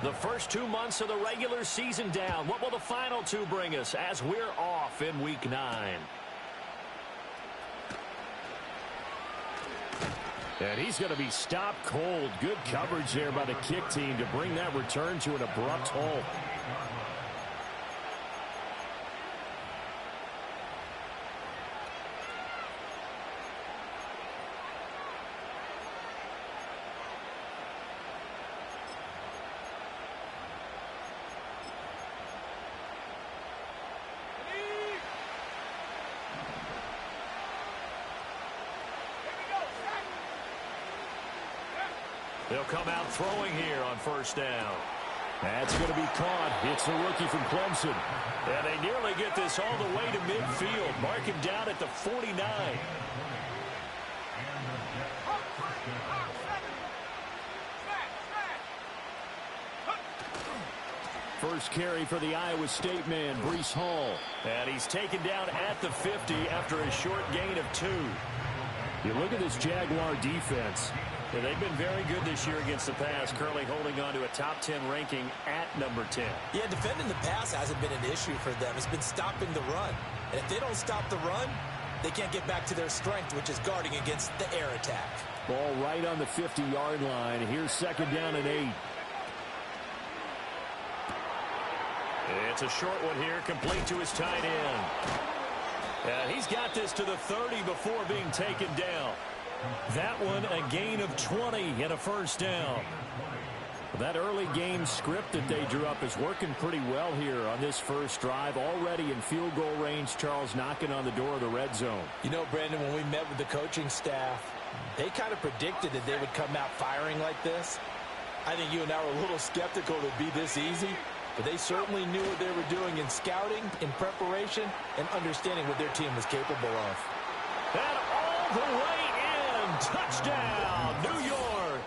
The first 2 months of the regular season down. What will the final two bring us as we're off in Week 9? And he's going to be stopped cold. Good coverage there by the kick team to bring that return to an abrupt halt. They'll come out throwing here on first down. That's going to be caught. It's the rookie from Clemson. And they nearly get this all the way to midfield. Mark him down at the 49. First carry for the Iowa State man, Breece Hall. And he's taken down at the 50 after a short gain of 2. You look at this Jaguar defense. Yeah, they've been very good this year against the pass, currently holding on to a top 10 ranking at number 10. Yeah, defending the pass hasn't been an issue for them. It's been stopping the run. And if they don't stop the run, they can't get back to their strength, which is guarding against the air attack. Ball right on the 50-yard line. Here's second down and 8. It's a short one here, complete to his tight end. And he's got this to the 30 before being taken down. That one a gain of 20 and a first down. That early game script that they drew up is working pretty well here on this first drive. Already in field goal range, Charles, knocking on the door of the red zone. You know, Brandon, when we met with the coaching staff, they kind of predicted that they would come out firing like this. I think you and I were a little skeptical it would be this easy, but they certainly knew what they were doing in scouting, in preparation, and understanding what their team was capable of. And all the way in. Touchdown, New York.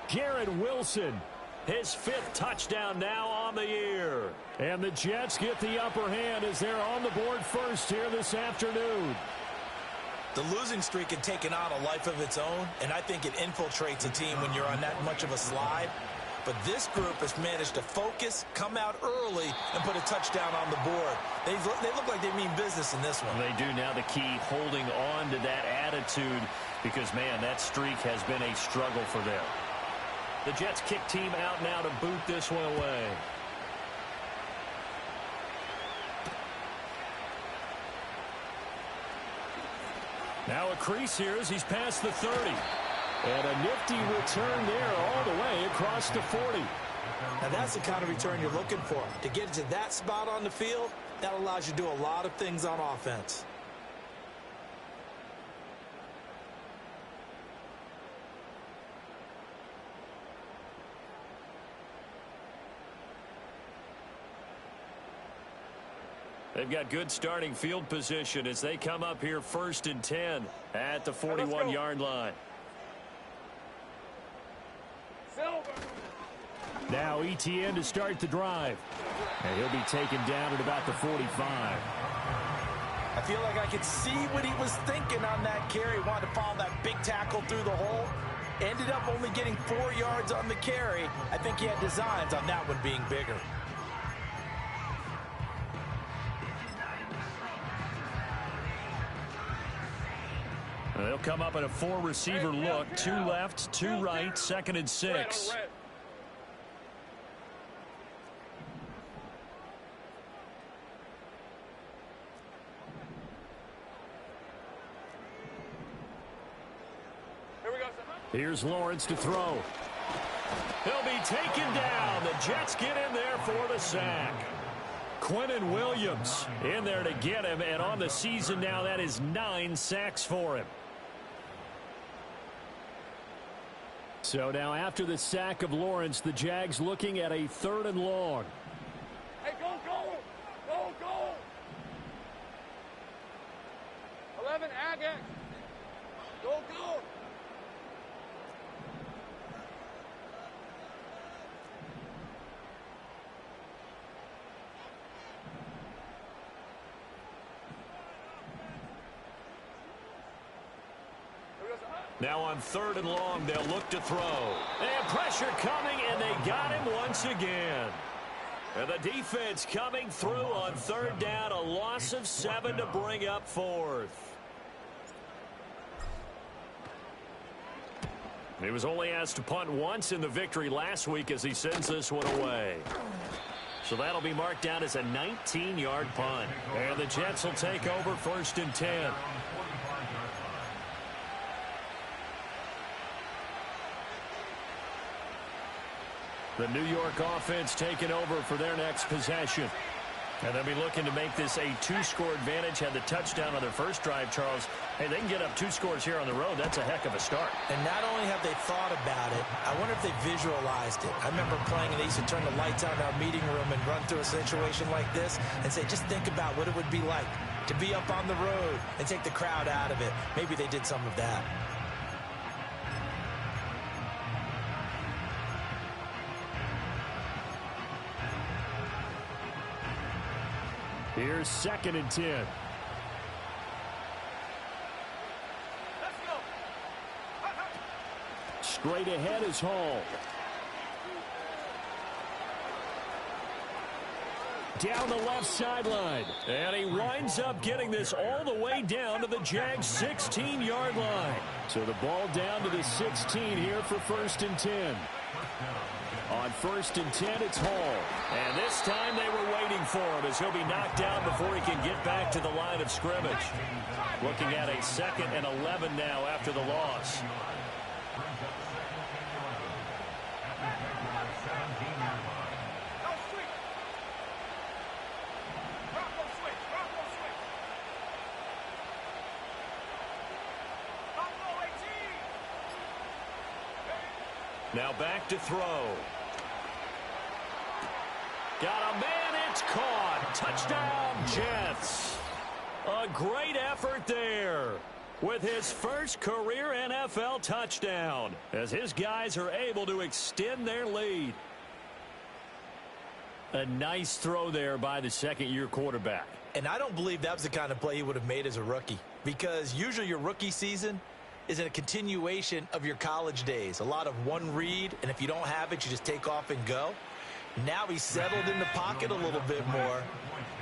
Garrett Wilson, his 5th touchdown now on the year. And the Jets get the upper hand as they're on the board first here this afternoon. The losing streak had taken on a life of its own, and I think it infiltrates a team when you're on that much of a slide. But this group has managed to focus, come out early, and put a touchdown on the board. They look like they mean business in this one. They do now. The key, holding on to that attitude, because, man, that streak has been a struggle for them. The Jets kick team out now to boot this one away. Now a crease here as he's past the 30. And a nifty return there all the way across the 40. Now that's the kind of return you're looking for. To get to that spot on the field, that allows you to do a lot of things on offense. They've got good starting field position as they come up here 1st and 10 at the 41-yard line. Now ETN to start the drive. And he'll be taken down at about the 45. I feel like I could see what he was thinking on that carry. Wanted to follow that big tackle through the hole. Ended up only getting 4 yards on the carry. I think he had designs on that one being bigger. They'll come up in a 4-receiver look. 2 left, 2 right, 2nd and 6. Here's Lawrence to throw. He'll be taken down. The Jets get in there for the sack. Quinnen Williams in there to get him, and on the season now, that is 9 sacks for him. So now after the sack of Lawrence, the Jags looking at a 3rd and long. Hey, go, go! Go, go! 11, Agate! Go, go! Here we go, Now on 3rd and long, they'll look to throw. And pressure coming, and they got him once again. And the defense coming through on 3rd down, a loss of 7 to bring up 4th. He was only asked to punt once in the victory last week as he sends this one away. So that'll be marked down as a 19-yard punt. And the Jets will take over 1st and 10. The New York offense taking over for their next possession. And they'll be looking to make this a 2-score advantage. Had the touchdown on their first drive, Charles. Hey, they can get up 2 scores here on the road. That's a heck of a start. And not only have they thought about it, I wonder if they visualized it. I remember playing and they used to turn the lights on in our meeting room and run through a situation like this and say, just think about what it would be like to be up on the road and take the crowd out of it. Maybe they did some of that. Here's 2nd and 10. Let's go. Straight ahead is Hall. Down the left sideline. And he winds up getting this all the way down to the Jags' 16-yard line. So the ball down to the 16 here for 1st and 10. On 1st and 10, it's Hall. And this time they were waiting for him as he'll be knocked down before he can get back to the line of scrimmage. Looking at a 2nd and 11 now after the loss. Now back to throw. Got a man, it's caught. Touchdown, Jets. A great effort there with his first career NFL touchdown as his guys are able to extend their lead. A nice throw there by the 2nd-year quarterback. And I don't believe that was the kind of play he would have made as a rookie, because usually your rookie season is a continuation of your college days. A lot of one read, and if you don't have it, you just take off and go. Now he's settled in the pocket a little bit more,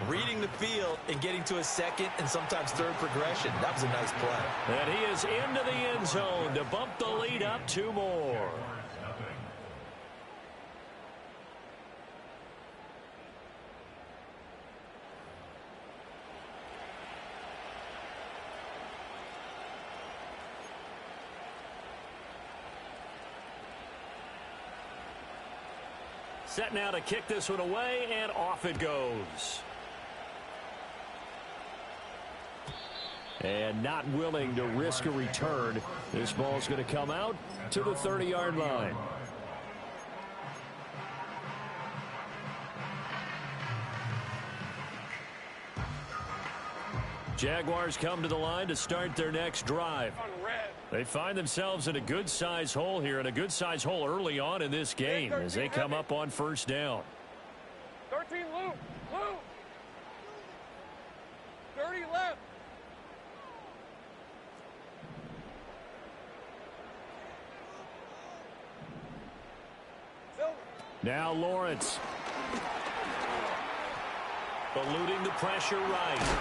reading the field and getting to a 2nd and sometimes 3rd progression. That was a nice play. And he is into the end zone to bump the lead up 2 more. Set now to kick this one away, and off it goes. And not willing to risk a return. This ball's going to come out to the 30-yard line. Jaguars come to the line to start their next drive. They find themselves in a good-sized hole here, and a good-sized hole early on in this game as they come up on 1st down. 13 loop. 30 left. Now Lawrence. Eluding the pressure right.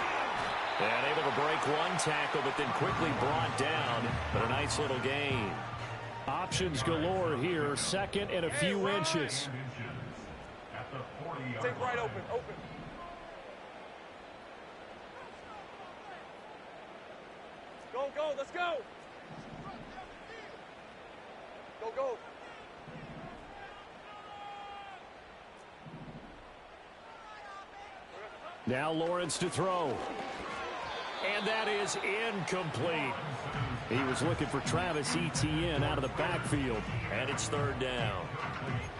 And able to break one tackle, but then quickly brought down. But a nice little gain. Options galore here. 2nd and a few inches. Take right open. Go. Let's go. Go. Now Lawrence to throw. And that is incomplete. He was looking for Travis Etienne out of the backfield. And it's 3rd down.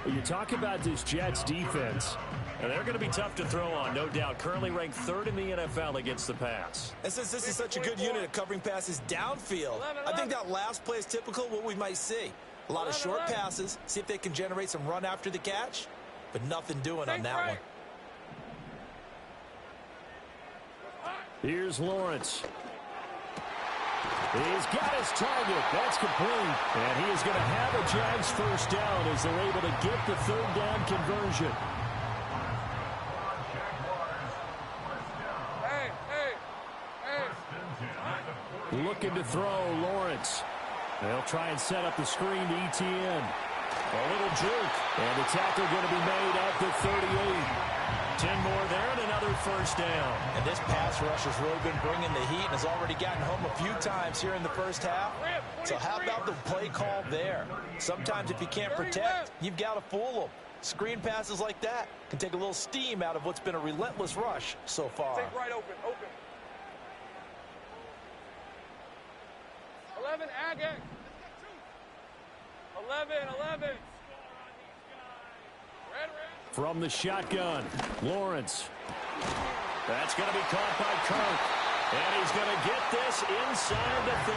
You talk about this Jets defense. And they're going to be tough to throw on, no doubt. Currently ranked 3rd in the NFL against the pass. And since this is such a good unit of covering passes downfield, I think that last play is typical of what we might see. A lot of short passes, see if they can generate some run after the catch, but nothing doing on that one. Here's Lawrence. He's got his target. That's complete. And he is going to have a Jags first down as they're able to get the third down conversion. Looking to throw, Lawrence. They'll try and set up the screen to ETN. A little juke. And the tackle going to be made at the 38. 10 more there and another first down. And this pass rush has really been bringing the heat and has already gotten home a few times here in the first half. So how about the play call there? Sometimes if you can't protect, you've got to fool them. Screen passes like that can take a little steam out of what's been a relentless rush so far. Take right open. 11, Agate. 11. Red. From the shotgun, Lawrence. That's going to be caught by Kirk. And he's going to get this inside the 30.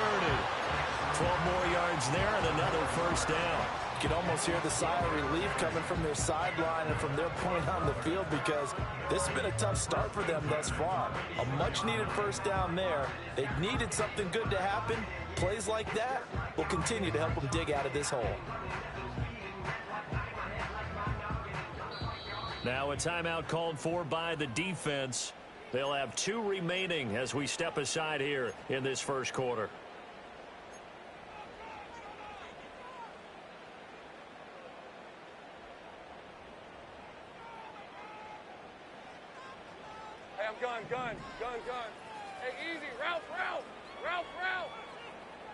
12 more yards there and another first down. You can almost hear the sigh of relief coming from their sideline and from their point on the field because this has been a tough start for them thus far. A much-needed first down there. They needed something good to happen. Plays like that will continue to help them dig out of this hole. Now a timeout called for by the defense. They'll have 2 remaining as we step aside here in this first quarter. Hey, I'm gun. Hey, easy. Ralph.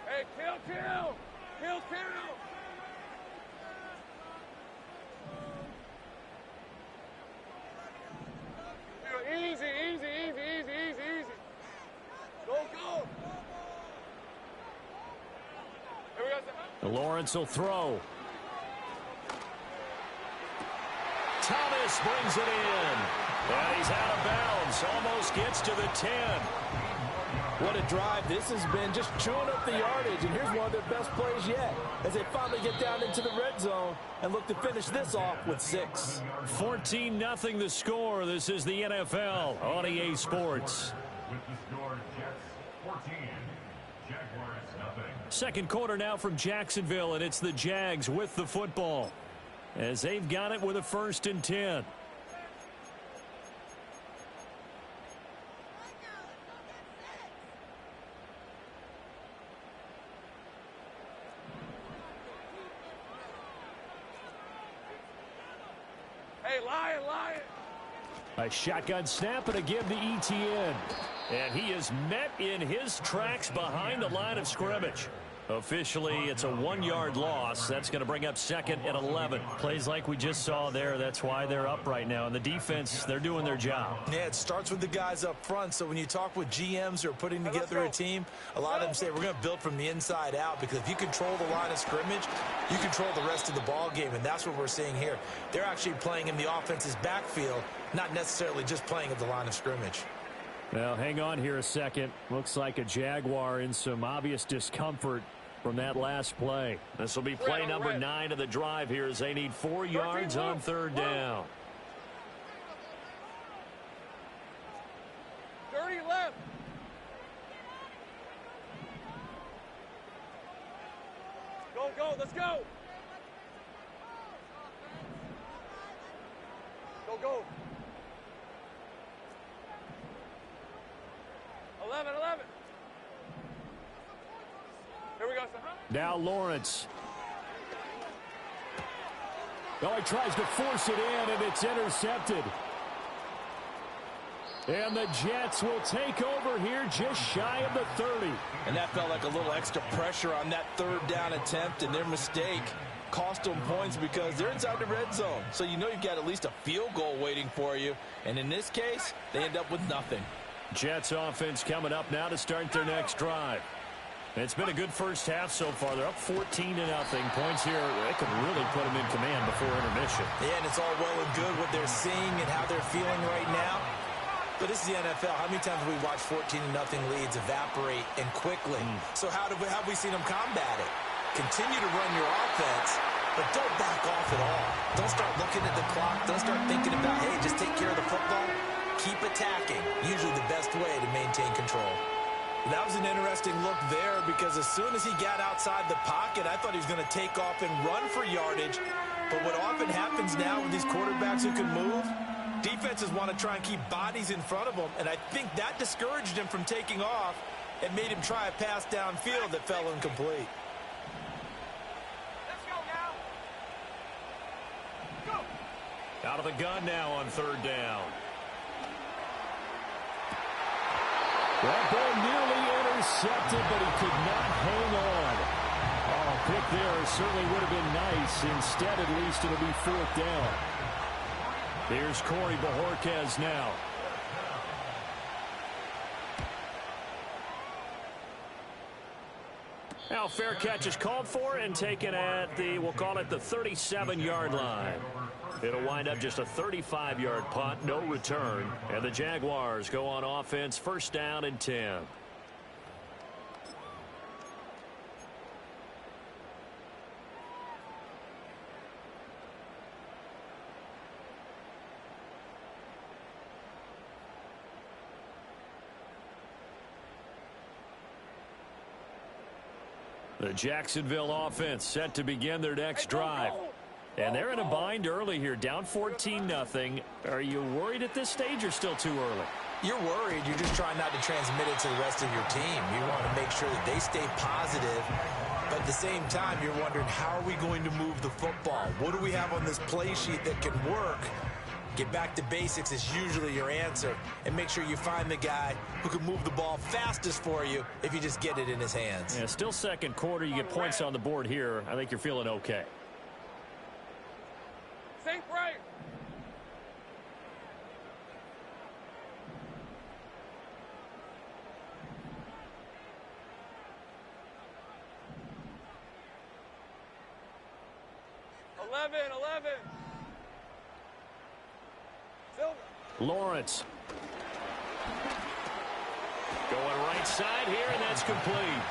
Hey, kill. Easy. Go. Here we go. Lawrence will throw. Thomas brings it in. And he's out of bounds. Almost gets to the 10. What a drive this has been, just chewing up the yardage. And here's one of their best plays yet as they finally get down into the red zone and look to finish this off with 6. 14-0 the score. This is the NFL on EA Sports. With the score, Jets 14, Jaguars nothing. Second quarter now from Jacksonville, and it's the Jags with the football as they've got it with a 1st and 10. Lion. A shotgun snap and a give to ETN. And he is met in his tracks behind the line of scrimmage. Officially, it's a 1-yard loss. That's going to bring up 2nd and 11. Plays like we just saw there. That's why they're up right now. And the defense, they're doing their job. Yeah, it starts with the guys up front. So when you talk with GMs who are putting together a team, a lot of them say we're going to build from the inside out because if you control the line of scrimmage, you control the rest of the ball game. And that's what we're seeing here. They're actually playing in the offense's backfield, not necessarily just playing at the line of scrimmage. Well, hang on here a second. Looks like a Jaguar in some obvious discomfort from that last play. This will be play number 9 of the drive here as they need 4 yards on 3rd down. 30 left. Go. Let's go. Go. 11. Here we go, son. Now Lawrence. Oh, he tries to force it in, and it's intercepted. And the Jets will take over here just shy of the 30. And that felt like a little extra pressure on that 3rd down attempt, and their mistake cost them points because they're inside the red zone. So you know you've got at least a field goal waiting for you. And in this case, they end up with nothing. Jets offense coming up now to start their next drive. It's been a good first half so far. They're up 14-0. Points here, they could really put them in command before intermission. Yeah, and it's all well and good what they're seeing and how they're feeling right now. But this is the NFL. How many times have we watched 14-0 leads evaporate and quickly? So how have we seen them combat it? Continue to run your offense, but don't back off at all. Don't start looking at the clock. Don't start thinking about, hey, just take care of the football. Keep attacking. Usually the best way to maintain control. That was an interesting look there because as soon as he got outside the pocket, I thought he was going to take off and run for yardage. But what often happens now with these quarterbacks who can move, defenses want to try and keep bodies in front of them, and I think that discouraged him from taking off and made him try a pass downfield that fell incomplete. Let's go now. Go. Out of the gun now on third down. That ball nearly intercepted, but he could not hang on. Oh, pick there certainly would have been nice. Instead, at least, it'll be fourth down. Here's Corey Bojorquez now. Now, fair catch is called for and taken at the, we'll call it the 37-yard line. It'll wind up just a 35-yard punt, no return. And the Jaguars go on offense, first down and 10. The Jacksonville offense set to begin their next drive. And they're in a bind early here, down 14-0. Are you worried at this stage or still too early? You're worried. You're just trying not to transmit it to the rest of your team. You want to make sure that they stay positive. But at the same time, you're wondering, how are we going to move the football? What do we have on this play sheet that can work? Get back to basics is usually your answer. And make sure you find the guy who can move the ball fastest for you if you just get it in his hands. Yeah, still second quarter. You get points on the board here. I think you're feeling okay. Think right. Silver. Lawrence. Going right side here, and that's complete.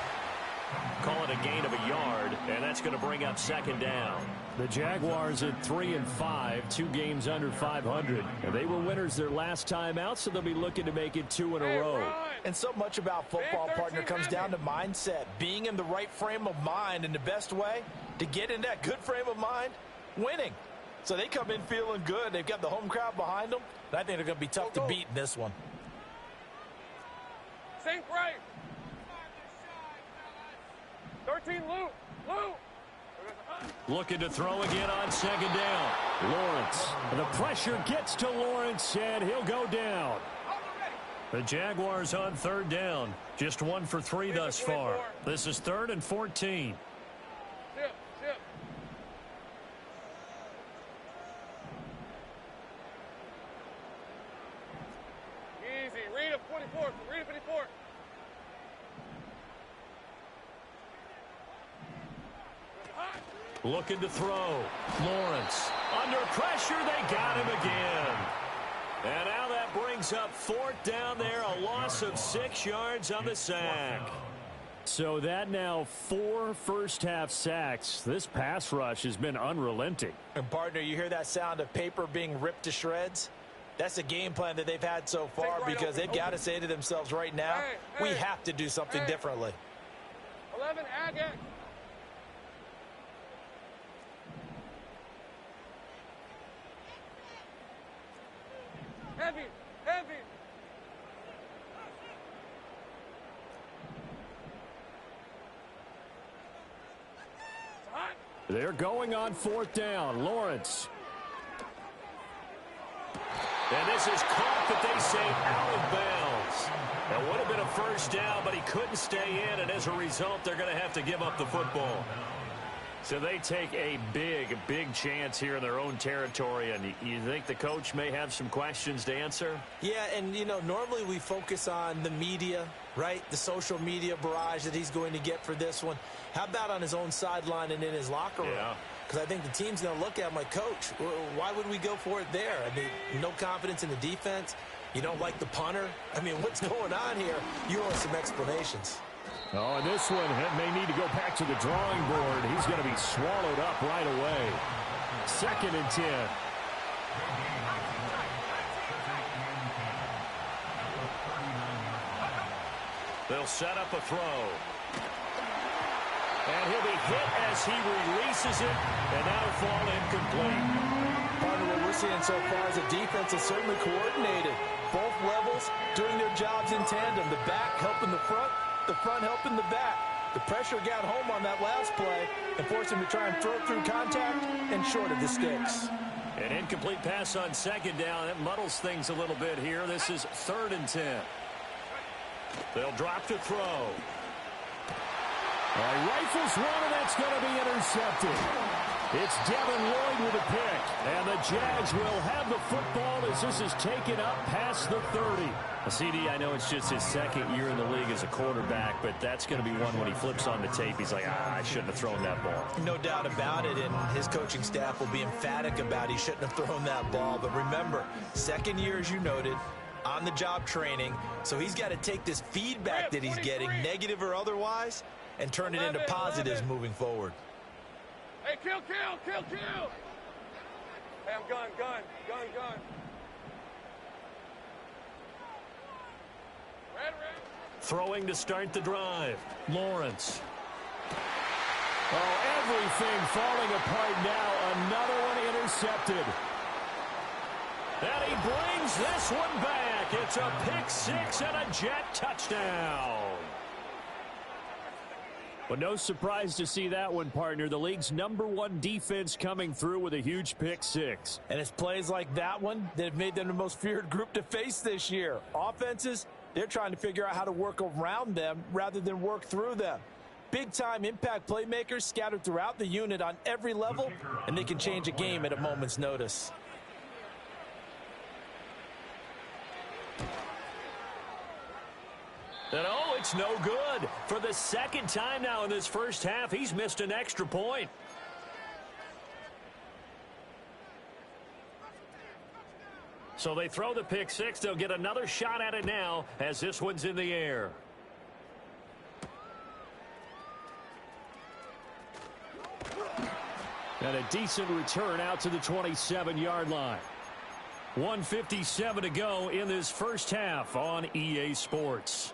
Call it a gain of a yard, and that's going to bring up second down. The Jaguars at 3-5, 2 games under 500. And they were winners their last time out, so they'll be looking to make it 2 in a row. And so much about football, partner, comes down to mindset. Being in the right frame of mind, and the best way to get in that good frame of mind, winning. So they come in feeling good. They've got the home crowd behind them. And I think they're going to be tough to beat in this one. Think right. 13, Lou. Looking to throw again on second down. Lawrence. The pressure gets to Lawrence, and he'll go down. The Jaguars on third down. Just 1 for 3 thus far. This is 3rd and 14. Chip. Easy. Read him, 24. Read him, 24. Looking to throw. Lawrence. Under pressure, they got him again. And now that brings up fourth down there. A loss of 6 yards on the sack. So that now 4 first-half sacks. This pass rush has been unrelenting. And, partner, you hear that sound of paper being ripped to shreds? That's the game plan that they've had so far because they've got to say to themselves right now, we have to do something differently. 11, Agate. Heavy. They're going on fourth down. Lawrence. And this is caught, but they say out of bounds. That would have been a first down, but he couldn't stay in, and as a result, they're going to have to give up the football. So they take a big chance here in their own territory, and you think the coach may have some questions to answer? Yeah, and, you know, normally we focus on the media, right? The social media barrage that he's going to get for this one. How about on his own sideline and in his locker room? Yeah. Because I think the team's going to look at him like, Coach, why would we go for it there? I mean, no confidence in the defense. You don't like the punter. I mean, what's going on here? You owe us some explanations. Oh, and this one may need to go back to the drawing board. He's going to be swallowed up right away. 2nd and 10. They'll set up a throw. And he'll be hit as he releases it, and that'll fall incomplete. Partner, what we're seeing so far is the defense is certainly coordinated. Both levels doing their jobs in tandem. The back helping the front helping the back. The pressure got home on that last play and forced him to try and throw through contact and short of the sticks. An incomplete pass on second down. That muddles things a little bit here. This is 3rd and 10. They'll drop to throw. Rifles one, and that's going to be intercepted. It's Devin Lloyd with a pick, and the Jags will have the football as this is taken up past the 30. CD, I know it's just his 2nd year in the league as a quarterback, but that's going to be one when he flips on the tape. He's like, I shouldn't have thrown that ball. No doubt about it, and his coaching staff will be emphatic about he shouldn't have thrown that ball. But remember, 2nd year, as you noted, on-the-job training, so he's got to take this feedback that he's getting, negative or otherwise, and turn it into positives moving forward. Hey, kill! Hey, I'm gun. Red. Throwing to start the drive. Lawrence. Oh, everything falling apart now. Another one intercepted. And he brings this one back. It's a pick six and a Jet touchdown. Well, no surprise to see that one, partner. The league's #1 defense coming through with a huge pick six. And it's plays like that one that have made them the most feared group to face this year. Offenses, they're trying to figure out how to work around them rather than work through them. Big-time impact playmakers scattered throughout the unit on every level, and they can change a game at a moment's notice. And oh, it's no good. For the 2nd time now in this first half, he's missed an extra point. So they throw the pick six. They'll get another shot at it now as this one's in the air. And a decent return out to the 27-yard line. 1:57 to go in this first half on EA Sports.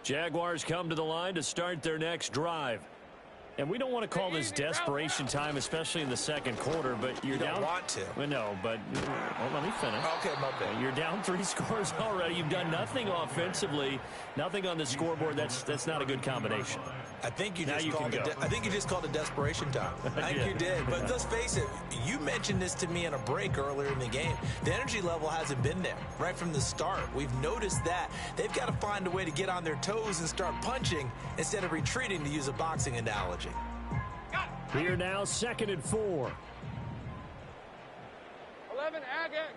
Jaguars come to the line to start their next drive. And we don't want to call this desperation time, especially in the 2nd quarter, but you're down. You don't want to. Well, no, but well, let me finish. Okay, my bad. You're down 3 scores already. You've done nothing offensively, nothing on the scoreboard. That's not a good combination. I think you Now just you called can it. go. I think you just called it desperation time. I think you did. But let's face it. You mentioned this to me in a break earlier in the game. The energy level hasn't been there right from the start. We've noticed that they've got to find a way to get on their toes and start punching instead of retreating, to use a boxing analogy. Here now, 2nd and 4. 11, Agate.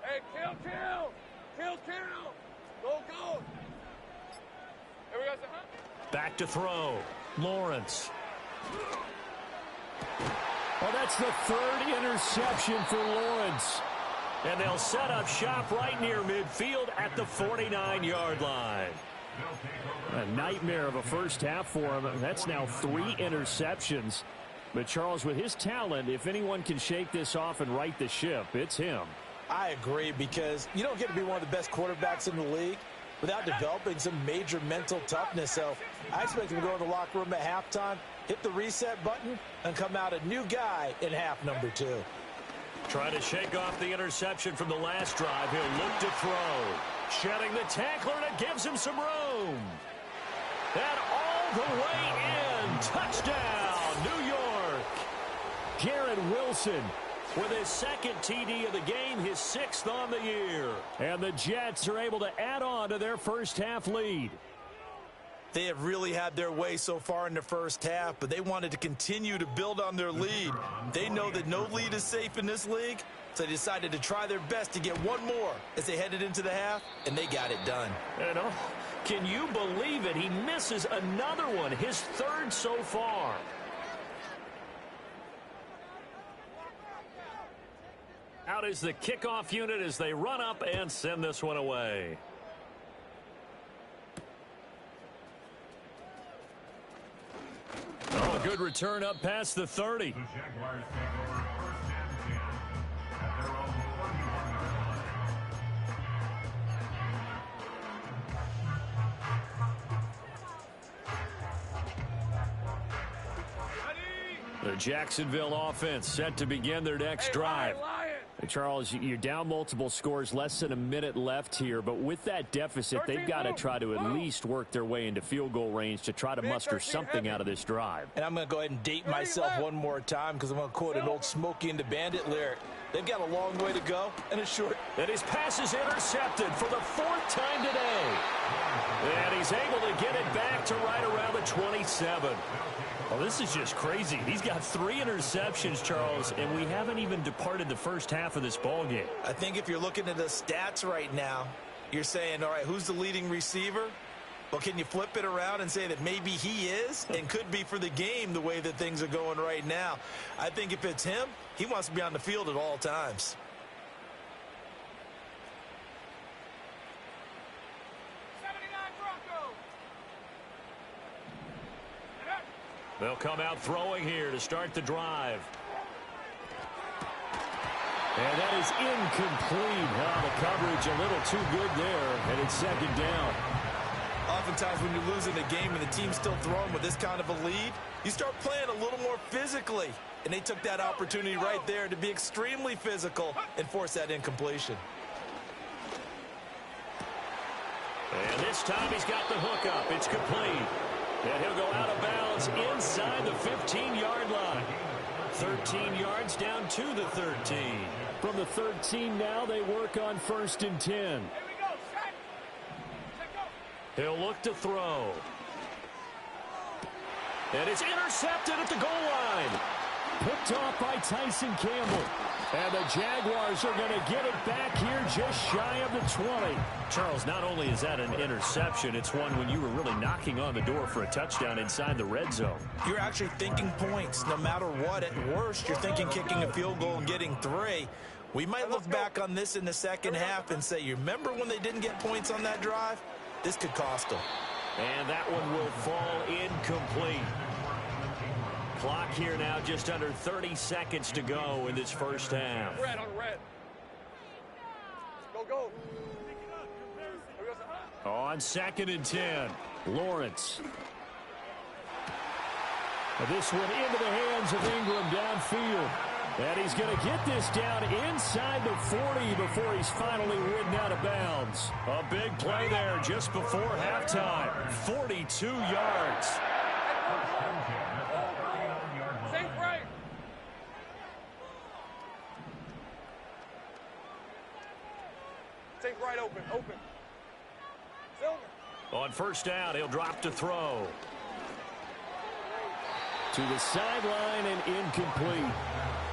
Hey, kill. Go. Here we go, huh? Back to throw. Lawrence. Oh, that's the 3rd interception for Lawrence. And they'll set up shop right near midfield at the 49-yard line. A nightmare of a first half for him. That's now 3 interceptions. But Charles, with his talent, if anyone can shake this off and right the ship, it's him. I agree, because you don't get to be one of the best quarterbacks in the league without developing some major mental toughness. So I expect him to go in the locker room at halftime, hit the reset button, and come out a new guy in half number 2. Trying to shake off the interception from the last drive. He'll look to throw. Shedding the tackler, and it gives him some room. And all the way in. Touchdown, New York. Garrett Wilson with his 2nd TD of the game, his 6th on the year. And the Jets are able to add on to their first half lead. They have really had their way so far in the first half, but they wanted to continue to build on their lead. They know that no lead is safe in this league, so they decided to try their best to get one more as they headed into the half, and they got it done. And can you believe it? He misses another one, his 3rd so far. Out is the kickoff unit as they run up and send this one away. could return up past the 30. The Jaguars take over first and 10 at their own 41-yard line. The Jacksonville offense set to begin their next drive. Hey, Charles, you're down multiple scores, less than a minute left here, but with that deficit, they've got to try to at least work their way into field goal range to try to muster something out of this drive. And I'm going to go ahead and date myself one more time because I'm going to quote an old Smokey and the Bandit lyric. They've got a long way to go and a short. And his pass is intercepted for the 4th time today. And he's able to get it back to right around the 27. Well, this is just crazy. He's got 3 interceptions, Charles, and we haven't even departed the first half of this ball game. I think if you're looking at the stats right now, you're saying, all right, who's the leading receiver? Well, can you flip it around and say that maybe he is and could be for the game the way that things are going right now? I think if it's him, he wants to be on the field at all times. They'll come out throwing here to start the drive. And that is incomplete. Oh, the coverage a little too good there, and it's 2nd down. Oftentimes when you're losing a game and the team's still throwing with this kind of a lead, you start playing a little more physically. And they took that opportunity right there to be extremely physical and force that incompletion. And this time he's got the hook up. It's complete. And he'll go out of bounds inside the 15-yard line. 13 yards down to the 13. From the 13 now, they work on 1st and 10. He'll look to throw. And it's intercepted at the goal line. Picked off by Tyson Campbell. And the Jaguars are going to get it back here just shy of the 20. Charles, not only is that an interception, it's one when you were really knocking on the door for a touchdown inside the red zone. You're actually thinking points. No matter what, at worst, you're thinking kicking a field goal and getting 3. We might look back on this in the second half and say, you remember when they didn't get points on that drive? This could cost them. And that one will fall incomplete. Clock here now just under 30 seconds to go in this first half. Red on red. Go. On 2nd and 10, Lawrence. This one into the hands of Ingram downfield. And he's going to get this down inside the 40 before he's finally ridden out of bounds. A big play there just before halftime. 42 yards. Safe right. Safe right open. Silver. On 1st down, he'll drop to throw. To the sideline and incomplete.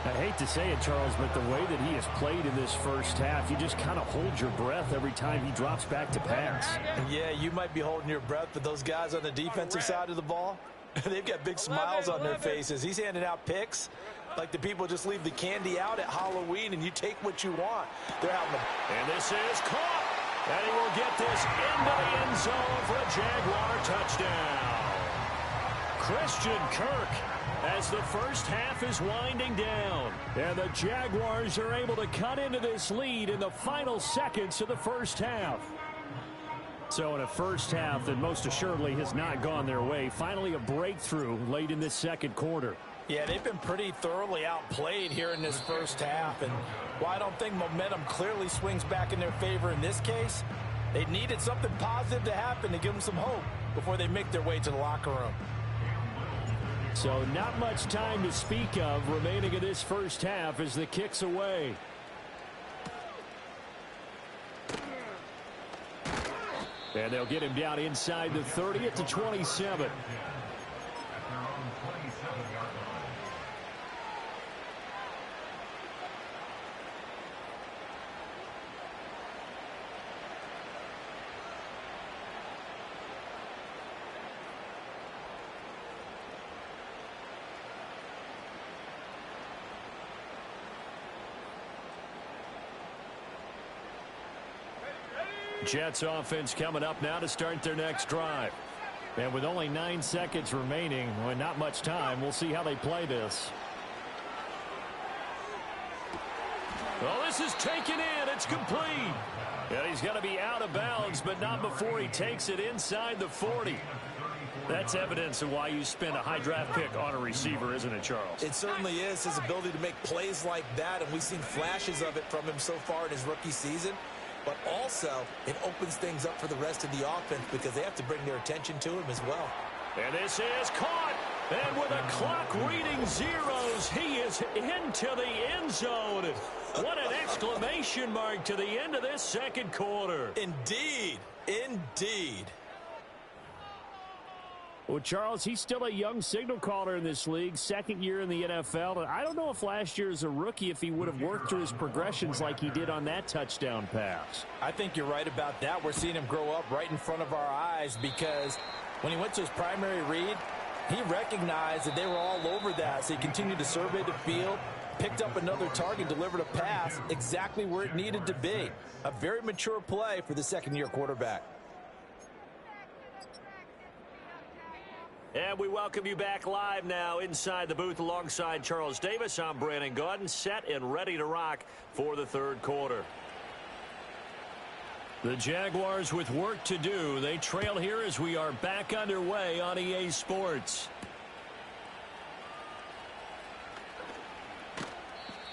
I hate to say it, Charles, but the way that he has played in this first half, you just kind of hold your breath every time he drops back to pass. Yeah, you might be holding your breath, but those guys on the defensive side of the ball, they've got big smiles on their faces. He's handing out picks like the people just leave the candy out at Halloween and you take what you want. They're having them. And this is caught. And he will get this into the end zone for a Jaguar touchdown. Christian Kirk as the first half is winding down. And the Jaguars are able to cut into this lead in the final seconds of the first half. So in a first half that most assuredly has not gone their way, finally a breakthrough late in this second quarter. Yeah, they've been pretty thoroughly outplayed here in this first half. And while I don't think momentum clearly swings back in their favor in this case, they needed something positive to happen to give them some hope before they make their way to the locker room. So not much time to speak of remaining in this first half as the kick's away. And they'll get him down inside the 30 at the 27. Jets offense coming up now to start their next drive. And with only 9 seconds remaining, well, not much time, we'll see how they play this. Well, this is taken in. It's complete. And he's going to be out of bounds, but not before he takes it inside the 40. That's evidence of why you spend a high draft pick on a receiver, isn't it, Charles? It certainly is, his ability to make plays like that, and we've seen flashes of it from him so far in his rookie season. But also, it opens things up for the rest of the offense because they have to bring their attention to him as well. And this is caught. And with a clock reading zeros, he is into the end zone. What an exclamation mark to the end of this second quarter. Indeed. Indeed. Well, Charles, he's still a young signal caller in this league, second year in the NFL. And I don't know if last year as a rookie, if he would have worked through his progressions like he did on that touchdown pass. I think you're right about that. We're seeing him grow up right in front of our eyes because when he went to his primary read, he recognized that they were all over that. So he continued to survey the field, picked up another target, delivered a pass exactly where it needed to be. A very mature play for the second-year quarterback. And we welcome you back live now inside the booth alongside Charles Davis. I'm Brandon Gaudin, set and ready to rock for the third quarter. The Jaguars with work to do. They trail here as we are back underway on EA Sports.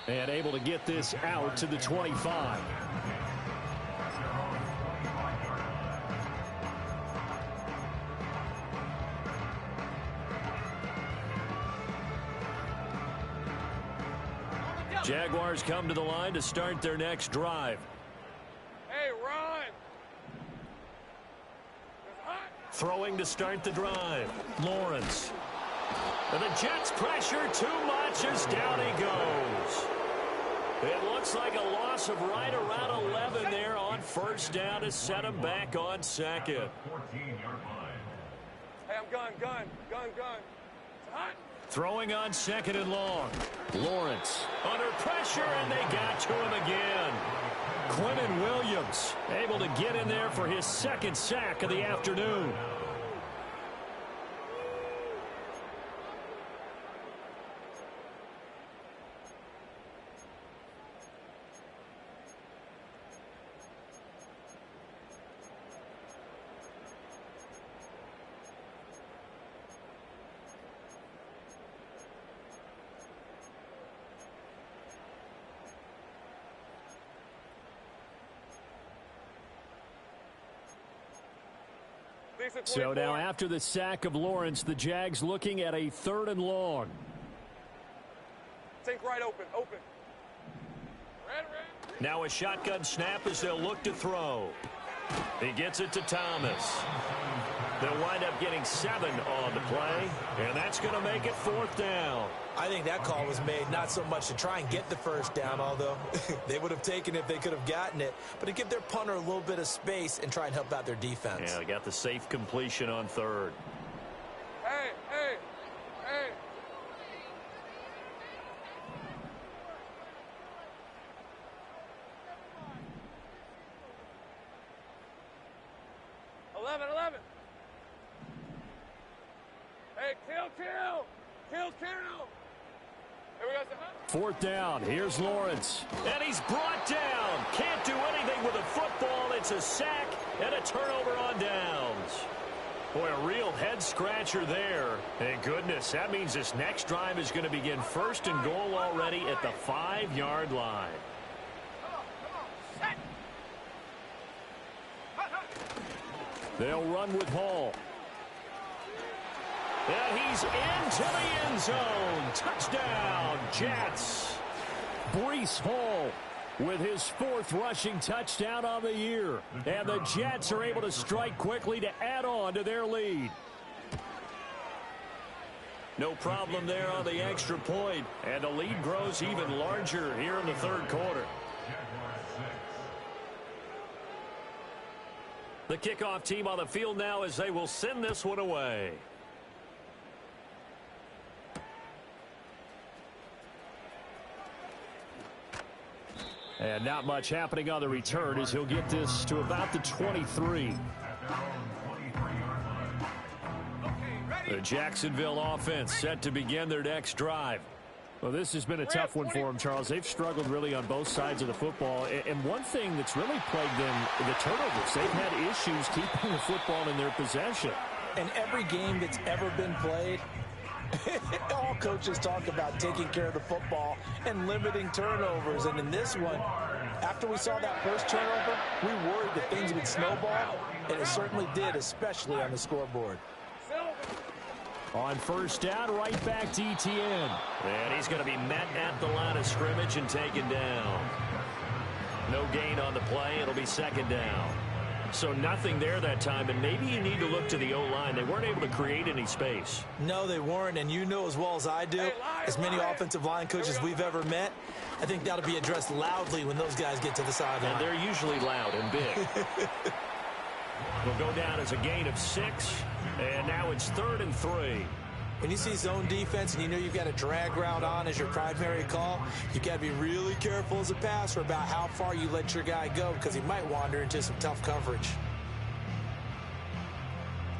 And able to get this out to the 25. Jaguars come to the line to start their next drive. Hey, run! Throwing to start the drive. Lawrence. And the Jets pressure too much as down he goes. It looks like a loss of right around 11 there on first down to set him back on second. 14-yard line. Hey, I'm gun. It's hot. Throwing on second and long. Lawrence under pressure, and they got to him again. Quentin Williams able to get in there for his second sack of the afternoon. So now after the sack of Lawrence, the Jags looking at a third and long. Think right open. Red. Now a shotgun snap as they'll look to throw. He gets it to Thomas. They'll wind up getting 7 on the play, and that's going to make it fourth down. I think that call was made not so much to try and get the first down, although they would have taken it if they could have gotten it, but to give their punter a little bit of space and try and help out their defense. Yeah, they got the safe completion on third. Hey. 11. Hey, kill. Here we go. Fourth down. Here's Lawrence. And he's brought down. Can't do anything with a football. It's a sack and a turnover on downs. Boy, a real head-scratcher there. Thank goodness. That means this next drive is going to begin first and goal already at the 5-yard line. They'll run with Hall. And he's into the end zone. Touchdown, Jets. Breece Hall with his 4th rushing touchdown on the year. And the Jets are able to strike quickly to add on to their lead. No problem there on the extra point. And the lead grows even larger here in the third quarter. The kickoff team on the field now as they will send this one away. And not much happening on the return as he'll get this to about the 23. The Jacksonville offense set to begin their next drive. Well, this has been a tough one for them, Charles. They've struggled really on both sides of the football. And one thing that's really plagued them, the turnovers. They've had issues keeping the football in their possession. And every game that's ever been played, all coaches talk about taking care of the football and limiting turnovers. And in this one, after we saw that first turnover, we worried that things would snowball, and it certainly did, especially on the scoreboard. On first down, right back to ETN. And he's going to be met at the line of scrimmage and taken down. No gain on the play. It'll be second down. So nothing there that time, and maybe you need to look to the O-line. They weren't able to create any space. No, they weren't, and you know as well as I do, as many offensive line coaches we've ever met, I think that'll be addressed loudly when those guys get to the sideline. And they're usually loud and big. Will go down as a gain of 6, and now it's 3rd and 3. When you see zone defense and you know you've got a drag route on as your primary call, you've got to be really careful as a passer about how far you let your guy go because he might wander into some tough coverage.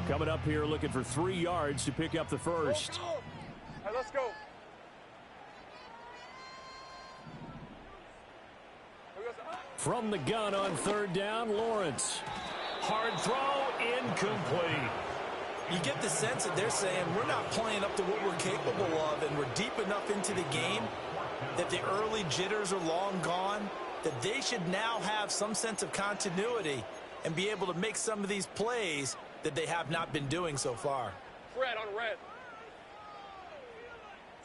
Coming up here looking for 3 yards to pick up the first. Go, go. All right, let's go. From the gun on 3rd down, Lawrence. Hard throw, incomplete. You get the sense that they're saying we're not playing up to what we're capable of, and we're deep enough into the game that the early jitters are long gone, that they should now have some sense of continuity and be able to make some of these plays that they have not been doing so far. Red on red.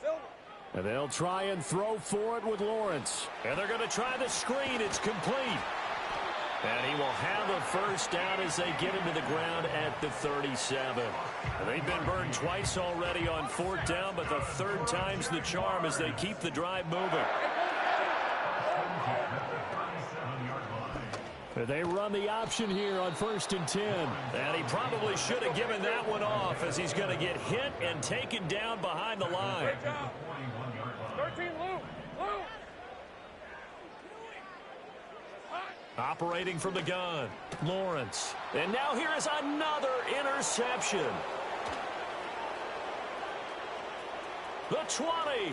Silver. And they'll try and throw for it with Lawrence. And they're going to try the screen. It's complete. And he will have a first down as they get him to the ground at the 37. They've been burned twice already on 4th down, but the 3rd time's the charm as they keep the drive moving. They run the option here on 1st and 10. And he probably should have given that one off as he's going to get hit and taken down behind the line. Great job. 13, Lou. Lou. Operating from the gun, Lawrence. And now here is another interception. The 20.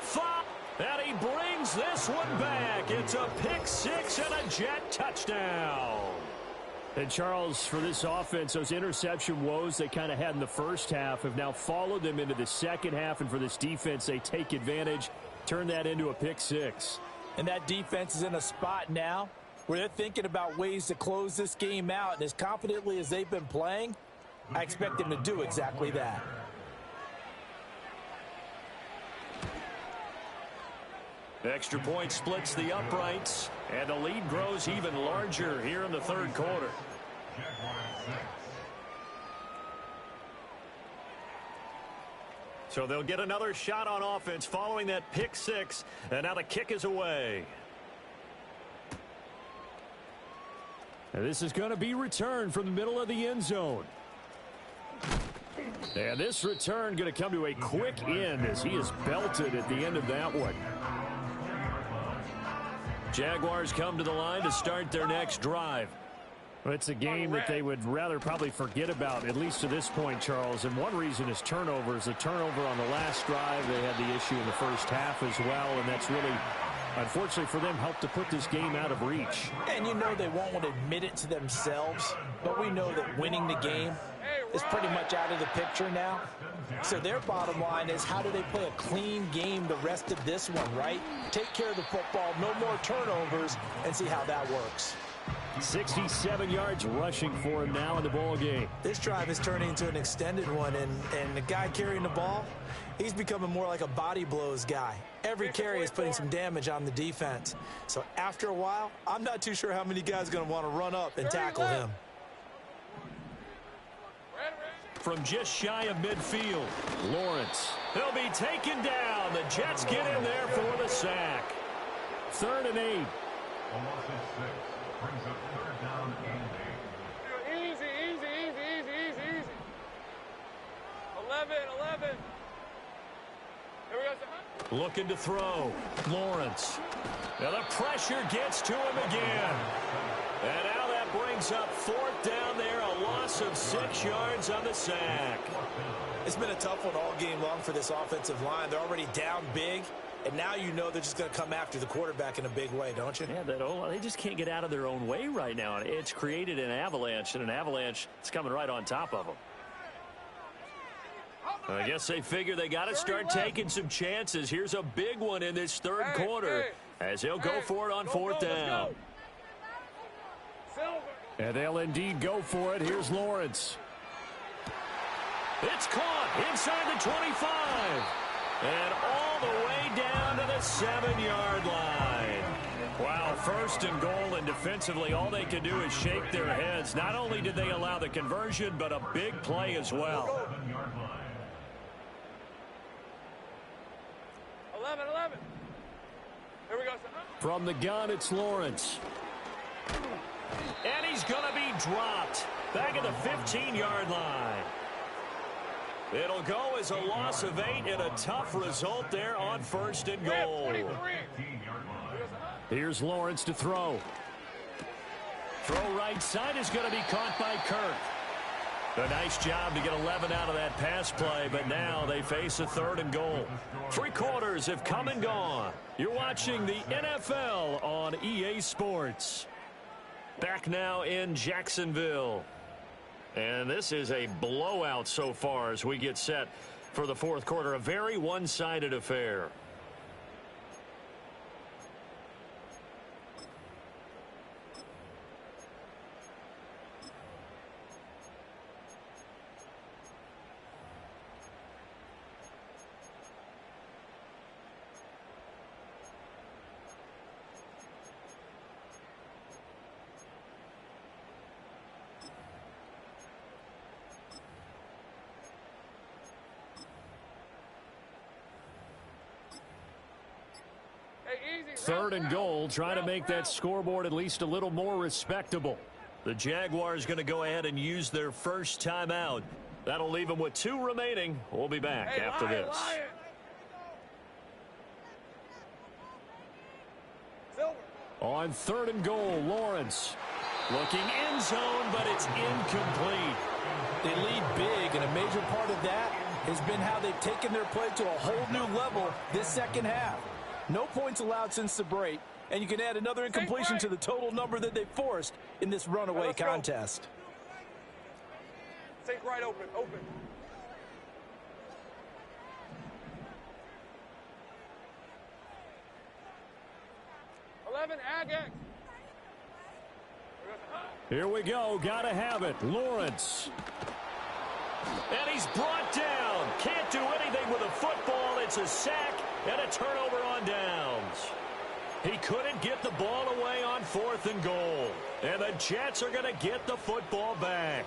5. And he brings this one back. It's a pick 6 and a Jet touchdown. And Charles, for this offense, those interception woes they kind of had in the first half have now followed them into the second half. And for this defense, they take advantage, turn that into a pick 6. And that defense is in a spot now where they're thinking about ways to close this game out. And as confidently as they've been playing, I expect them to do exactly that. Extra point splits the uprights, and the lead grows even larger here in the 3rd quarter. So they'll get another shot on offense following that pick 6, and now the kick is away. And this is going to be returned from the middle of the end zone. And this return going to come to a quick end as he is belted at the end of that one. Jaguars come to the line to start their next drive. Well, it's a game that they would rather probably forget about, at least to this point, Charles. And one reason is turnovers. The turnover on the last drive, they had the issue in the first half as well, and that's really, unfortunately for them, helped to put this game out of reach. And you know they won't want to admit it to themselves, but we know that winning the game is pretty much out of the picture now. So their bottom line is, how do they play a clean game the rest of this one, right? Take care of the football, no more turnovers, and see how that works. 67 yards rushing for him now in the ball game. This drive is turning into an extended one, and the guy carrying the ball, he's becoming more like a body blows guy. Every carry is putting some damage on the defense. So after a while, I'm not too sure how many guys are going to want to run up and tackle him. From just shy of midfield, Lawrence. He'll be taken down. The Jets get in there for the sack. 3rd and 8. Brings up 3rd down and 8. Easy, easy, easy, easy, easy, easy. 11, 11. Here we go. Looking to throw. Lawrence. Now the pressure gets to him again. And now that brings up fourth down there, a loss of 6 yards on the sack. It's been a tough one all game long for this offensive line. They're already down big, and now you know they're just going to come after the quarterback in a big way, don't you? Yeah, they just can't get out of their own way right now. It's created an avalanche, and an avalanche is coming right on top of them. I guess they figure they got to start taking some chances. Here's a big one in this third quarter as he'll go for it on fourth down. And they'll indeed go for it. Here's Lawrence. It's caught inside the 25. And all the way down to the 7-yard line. Wow, first and goal, and defensively all they can do is shake their heads. Not only did they allow the conversion, but a big play as well. 11. Here we go. From the gun, it's Lawrence. And he's going to be dropped back at the 15-yard line. It'll go as a loss of 8 and a tough result there on first and goal. Here's Lawrence to throw. Throw right side is going to be caught by Kirk. A nice job to get 11 out of that pass play, but now they face a third and goal. 3 quarters have come and gone. You're watching the NFL on EA Sports. Back now in Jacksonville. And this is a blowout so far as we get set for the fourth quarter. A very one-sided affair. Third and goal, trying to make that scoreboard at least a little more respectable. The Jaguars going to go ahead and use their first timeout. That'll leave them with 2 remaining. We'll be back after this. On third and goal, Lawrence looking end zone, but it's incomplete. They lead big, and a major part of that has been how they've taken their play to a whole new level this second half. No points allowed since the break, and you can add another incompletion to the total number that they forced in this runaway contest. Take right open. 11, Agate. Here we go. Got to have it. Lawrence. And he's brought down. Can't do anything with a football. It's a sack and a turnover on downs. He couldn't get the ball away on fourth and goal. And the Jets are going to get the football back.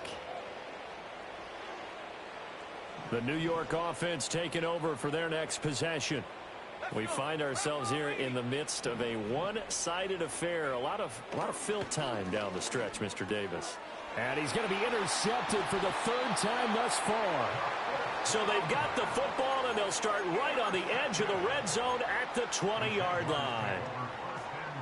The New York offense taking over for their next possession. We find ourselves here in the midst of a one-sided affair. A lot of fill time down the stretch, Mr. Davis. And he's going to be intercepted for the third time thus far. So they've got the football, and they'll start right on the edge of the red zone at the 20-yard line.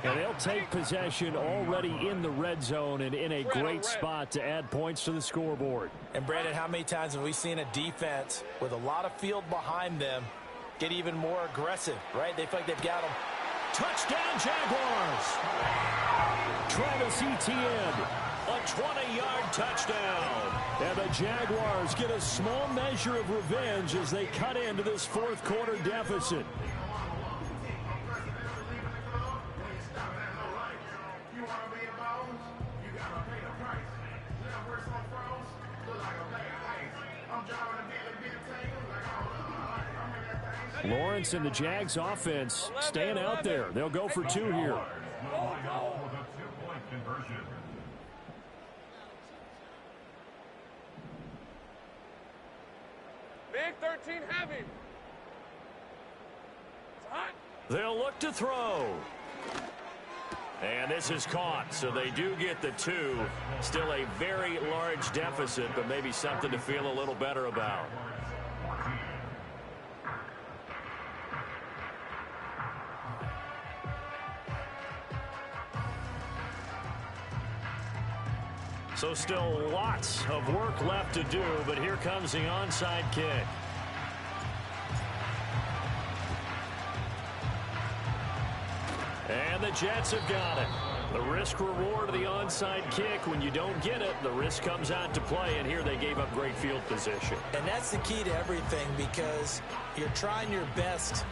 And they'll take possession already in the red zone and in a great spot to add points to the scoreboard. And, Brandon, how many times have we seen a defense with a lot of field behind them get even more aggressive, right? They feel like they've got them. Touchdown, Jaguars! Travis Etienne, a 20-yard touchdown. And the Jaguars get a small measure of revenge as they cut into this fourth quarter deficit. Lawrence and the Jags offense staying out there. They'll go for 2 here. Big 13 heavy. It's hot. They'll look to throw. And this is caught, so they do get the 2. Still a very large deficit, but maybe something to feel a little better about. So still lots of work left to do, but here comes the onside kick. And the Jets have got it. The risk-reward of the onside kick, when you don't get it, the risk comes out to play, and here they gave up great field position. And that's the key to everything, because you're trying your best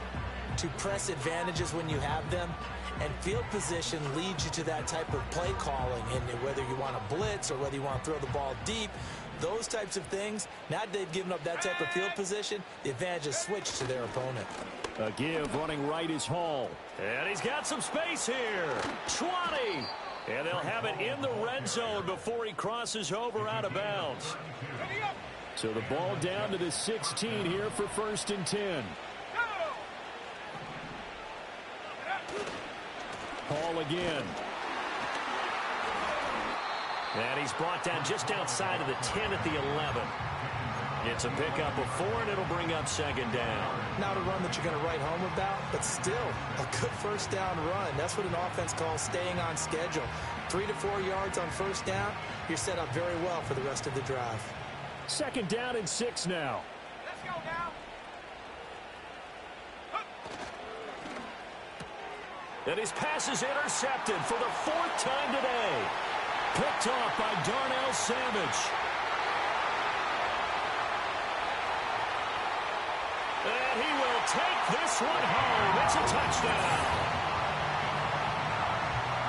to press advantages when you have them, and field position leads you to that type of play calling, and whether you want to blitz or whether you want to throw the ball deep, those types of things. Now that they've given up that type of field position, the advantage is switched to their opponent. A give running right is Hall. And he's got some space here. 20. And they'll have it in the red zone before he crosses over out of bounds. So the ball down to the 16 here for 1st and 10. Hall again. And he's brought down just outside of the 10 at the 11. It's a pickup of 4, and it'll bring up 2nd down. Not a run that you're going to write home about, but still a good 1st down run. That's what an offense calls staying on schedule. 3 to 4 yards on 1st down. You're set up very well for the rest of the drive. 2nd down and 6 now. Let's go now. And his pass is intercepted for the 4th time today. Picked off by Darnell Savage. And he will take this one home. It's a touchdown.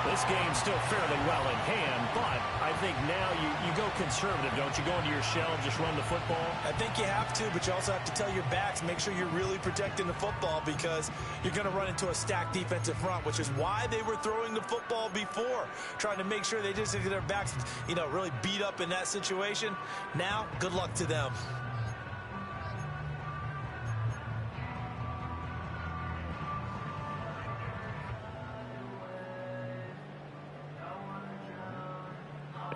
This game's still fairly well in hand, but I think now you go conservative, don't you? Go into your shell and just run the football? I think you have to, but you also have to tell your backs, make sure you're really protecting the football, because you're going to run into a stacked defensive front, which is why they were throwing the football before, trying to make sure they just get their backs, really beat up in that situation. Now, good luck to them.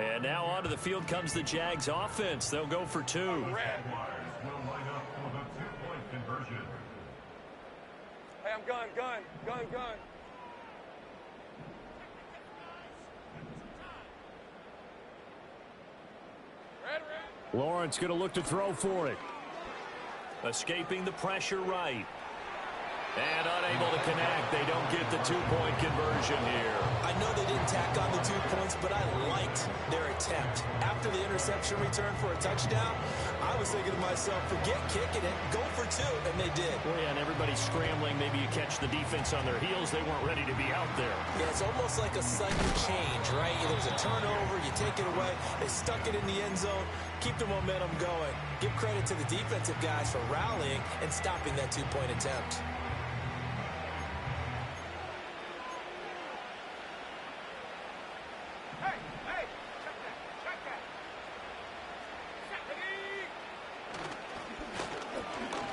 And now onto the field comes the Jags offense. They'll go for 2. Jaguars will line up for the 2-point conversion. Hey, I'm gun. Red. Lawrence going to look to throw for it. Escaping the pressure right. And unable to connect. They don't get the 2-point conversion here. I know they didn't tack on the 2 points, but I liked their attempt. After the interception return for a touchdown, I was thinking to myself, forget kicking it, go for 2, and they did. Well, yeah, and everybody's scrambling. Maybe you catch the defense on their heels. They weren't ready to be out there. Yeah, it's almost like a sudden change, right? There's a turnover, you take it away, they stuck it in the end zone, keep the momentum going. Give credit to the defensive guys for rallying and stopping that 2-point attempt.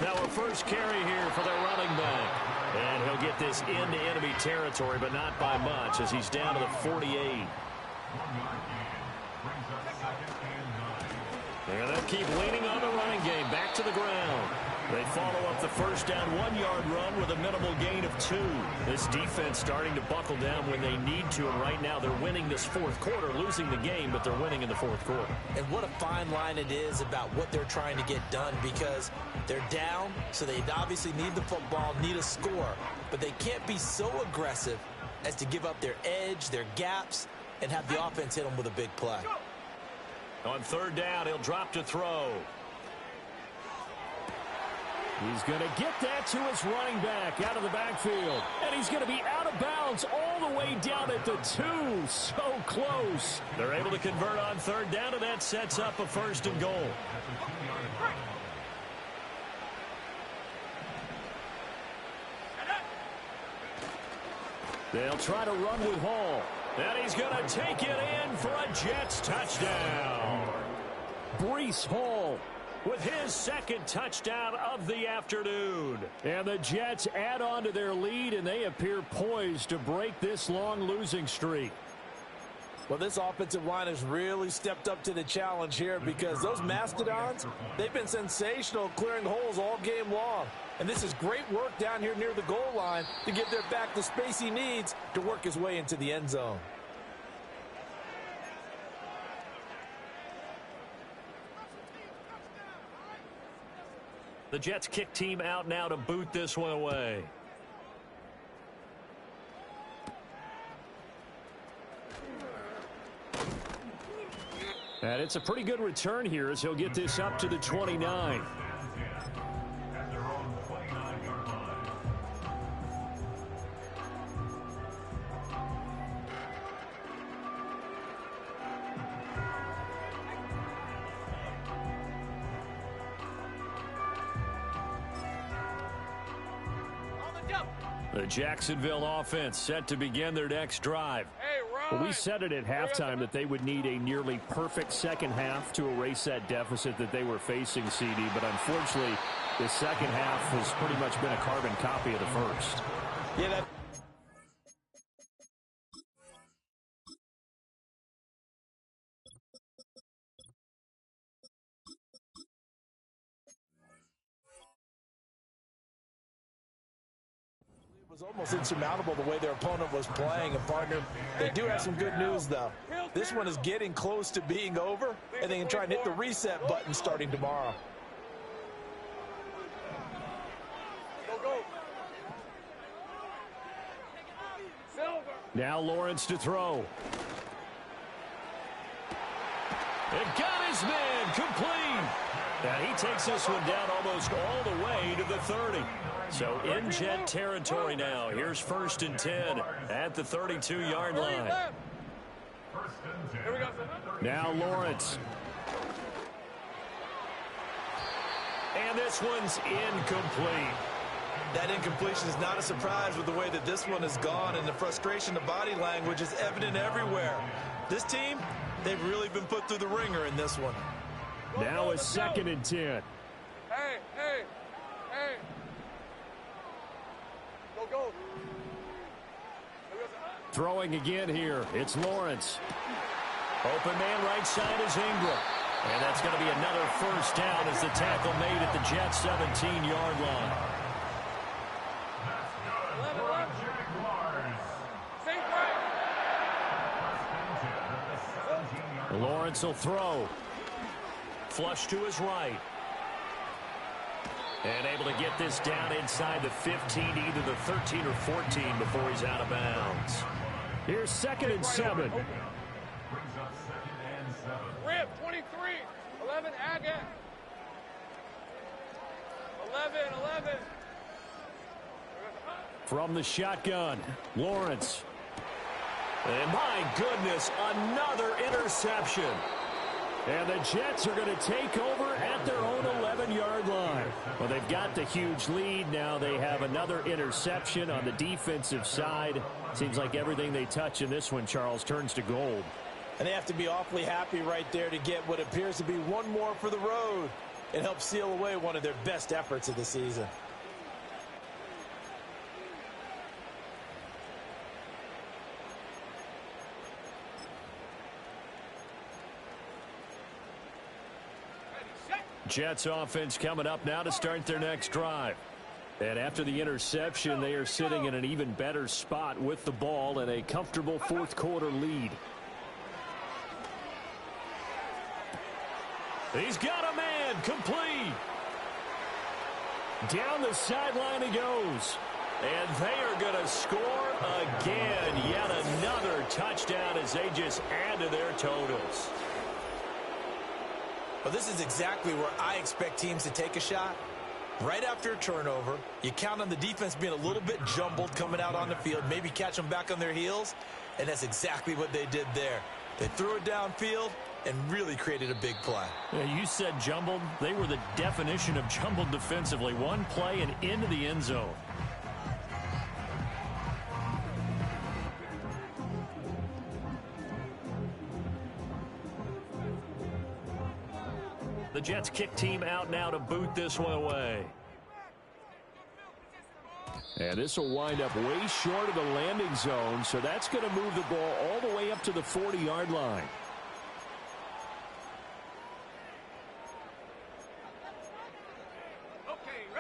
Now a first carry here for their running back. And he'll get this into enemy territory, but not by much, as he's down to the 48. And they'll keep leaning on the running game. Back to the ground. They follow up the first down 1-yard run with a minimal gain of 2. This defense starting to buckle down when they need to, and right now they're winning this 4th quarter, losing the game, but they're winning in the 4th quarter. And what a fine line it is about what they're trying to get done, because they're down, so they obviously need the football, need a score, but they can't be so aggressive as to give up their edge, their gaps, and have the offense hit them with a big play. On 3rd down, he'll drop to throw. He's going to get that to his running back out of the backfield. And he's going to be out of bounds all the way down at the 2. So close. They're able to convert on 3rd down, and that sets up a 1st and goal. They'll try to run with Hall. And he's going to take it in for a Jets touchdown. Breece Hall with his 2nd touchdown of the afternoon. And the Jets add on to their lead, and they appear poised to break this long losing streak. Well, this offensive line has really stepped up to the challenge here, because those Mastodons, they've been sensational clearing holes all game long. And this is great work down here near the goal line to give their back the space he needs to work his way into the end zone. The Jets kick team out now to boot this one away. And it's a pretty good return here as he'll get this up to the 29. At their own 29-yard line. The Jacksonville offense set to begin their next drive. Hey, Well, we said it at halftime that they would need a nearly perfect second half to erase that deficit that they were facing, CD. But unfortunately, the second half has pretty much been a carbon copy of the first. Yeah, that was almost insurmountable the way their opponent was playing. And, partner, they do have some good news, though. This one is getting close to being over, and they can try and hit the reset button starting tomorrow. Go, go. Silver. Now Lawrence to throw. It got his man complete. Now he takes this one down almost all the way to the 30. So in Jet territory now. Here's 1st and 10 at the 32-yard line. Here we go. Now Lawrence. And this one's incomplete. That incompletion is not a surprise with the way that this one has gone, and the frustration of body language is evident everywhere. This team, they've really been put through the ringer in this one. Now a 2nd and 10. Hey, hey, hey. Go, go. Throwing again here. It's Lawrence. Open man right side is Ingram. And that's going to be another first down as the tackle made at the Jets' 17-yard line. Lawrence will throw. Flush to his right. And able to get this down inside the 15, either the 13 or 14 before he's out of bounds. Here's 2nd and 7. Brings up 2nd and 7. Rip, 23. 11, Agate. 11. From the shotgun, Lawrence. And my goodness, another interception. And the Jets are going to take over at their own 11-yard line. Well, they've got the huge lead. Now they have another interception on the defensive side. Seems like everything they touch in this one, Charles, turns to gold. And they have to be awfully happy right there to get what appears to be one more for the road. It helps seal away one of their best efforts of the season. Jets offense coming up now to start their next drive. And after the interception, they are sitting in an even better spot with the ball and a comfortable fourth-quarter lead. He's got a man complete. Down the sideline he goes. And they are going to score again. Yet another touchdown as they just add to their totals. Well, this is exactly where I expect teams to take a shot. Right after a turnover, you count on the defense being a little bit jumbled coming out on the field, maybe catch them back on their heels, and that's exactly what they did there. They threw it downfield and really created a big play. Yeah, you said jumbled. They were the definition of jumbled defensively. One play and into the end zone. The Jets kick team out now to boot this one away. And this will wind up way short of the landing zone, so that's going to move the ball all the way up to the 40-yard line.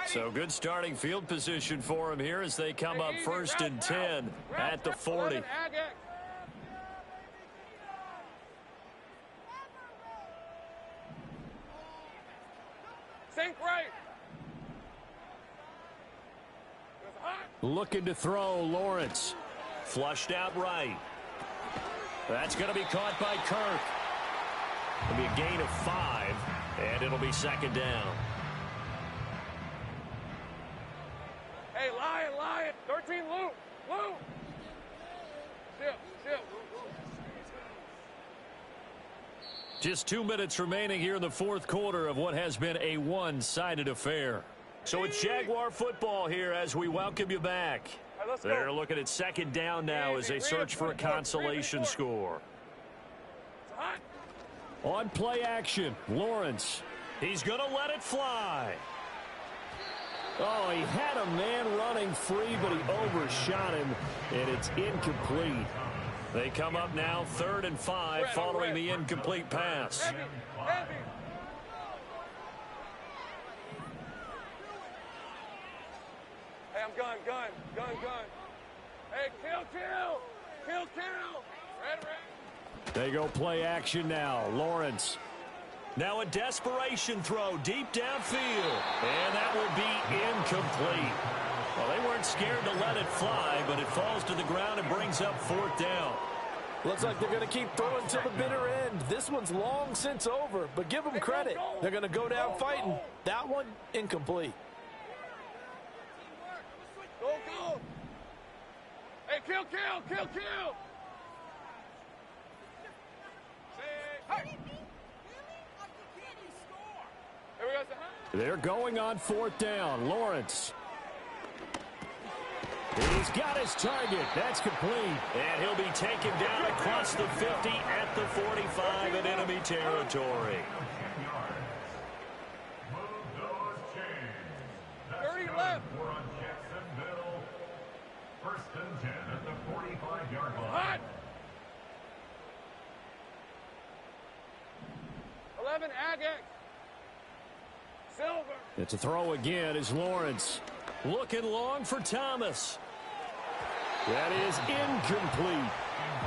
So good starting field position for him here as they come up 1st and 10 at the 40. Sink right. Looking to throw, Lawrence. Flushed out right. That's going to be caught by Kirk. It'll be a gain of 5, and it'll be second down. Hey, Lion. 13, Luke. Ship. Just 2 minutes remaining here in the fourth quarter of what has been a one-sided affair. So it's Jaguar football here as we welcome you back. All right, let's They're go. looking at second down now as they search for a consolation score. It's hot. On play action, Lawrence. He's going to let it fly. Oh, he had a man running free, but he overshot him, and it's incomplete. They come up now 3rd and 5 following the incomplete pass. Heavy. Hey, I'm gun. Hey, kill. Red. They go play action now. Lawrence. Now a desperation throw deep downfield. And that will be incomplete. Well, they weren't scared to let it fly, but it falls to the ground and brings up 4th down. Looks like they're going to keep throwing to the bitter end. This one's long since over, but give them credit. They're going to go down fighting. That one, incomplete. Go. Hey, kill. Hey. Here we go. They're going on 4th down. Lawrence. He's got his target. That's complete. And he'll be taken down across the 50 at the 45 in enemy territory. 30 left. We're on Jacksonville. 1st and 10 at the 45-yard line. Hot. 11, Agate. Silver. It's a throw again as Lawrence. Looking long for Thomas. That is incomplete.